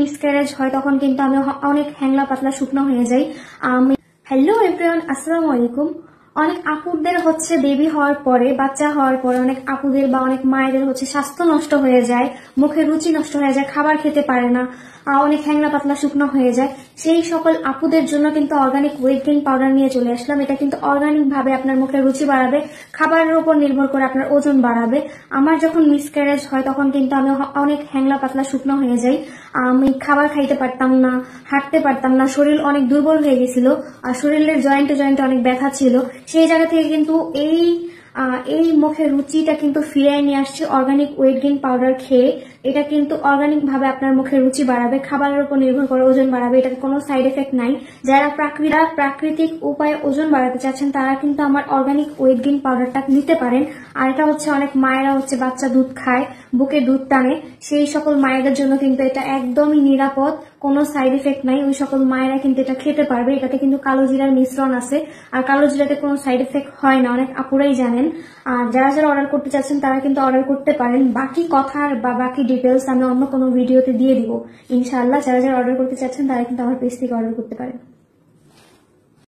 Miscarriage হয় তখন কিন্তু আমি অনেক হ্যাংলা পাতলা শুকনো হয়ে যাই। হ্যালো এভরিওয়ান, আসসালামু আলাইকুম। অনেক আপুদের হচ্ছে বেবি হওয়ার পরে, বাচ্চা হওয়ার পরে অনেক আপুদের বা অনেক মায়েদের হচ্ছে স্বাস্থ্য নষ্ট হয়ে যায়, মুখের রুচি নষ্ট হয়ে যায়, খাবার খেতে পারে না, অনেক হ্যাংলা পাতলা শুকনো হয়ে যায়। সেই সকল আপুদের জন্য কিন্তু অর্গানিক ওয়েট গেইন পাউডার নিয়ে চলে আসলাম। এটা কিন্তু অর্গানিক ভাবে আপনার মুখের রুচি বাড়াবে, খাবারের উপর নির্ভর করে আপনার ওজন বাড়াবে। আমার যখন মিসক্যারেজ হয় তখন কিন্তু আমি অনেক হ্যাংলা পাতলা শুকনো হয়ে যাই। আমি খাবার খাইতে পারতাম না, হাঁটতে পারতাম না, শরীর অনেক দুর্বল হয়ে গেছিল, আর শরীরের জয়েন্টে জয়েন্টে অনেক ব্যথা ছিল। সেই জায়গা থেকে কিন্তু এই মুখের রুচিটা কিন্তু ফিরিয়ে নিয়ে আসছে অর্গানিক ওয়েট গেইন পাউডার খেয়ে। এটা কিন্তু অর্গানিক ভাবে আপনার মুখের রুচি বাড়াবে, খাবারের উপর নির্ভর করে ওজন বাড়াবে, এটার কোনো সাইড এফেক্ট নাই। যারা প্রাকৃতিক উপায়ে ওজন বাড়াতে চাচ্ছেন তারা কিন্তু আমার অর্গানিক ওয়েট গেইন পাউডারটা নিতে পারেন। আর এটা হচ্ছে অনেক মায়েরা হচ্ছে বাচ্চা দুধ খায়, বুকে দুধ টানে, সেই সকল মায়েদের জন্য কিন্তু এটা একদমই নিরাপদ, কোনো সাইড এফেক্ট নাই। ওই সকল মায়েরা কিন্তু এটা খেতে পারবে। এটাতে কিন্তু কালো জিরার মিশ্রণ আছে, আর কালো জিরাতে কোনো সাইড এফেক্ট হয় না, অনেক আপুরাই জানেন। আর যারা যারা অর্ডার করতে চাচ্ছেন তারা কিন্তু অর্ডার করতে পারেন। বাকি কথা বা বাকি ডিটেলস আমি অন্য কোনো ভিডিওতে দিয়ে দিব ইনশাআল্লাহ। যারা যারা অর্ডার করতে চাচ্ছেন তারা কিন্তু আমার পেজ থেকে অর্ডার করতে পারেন।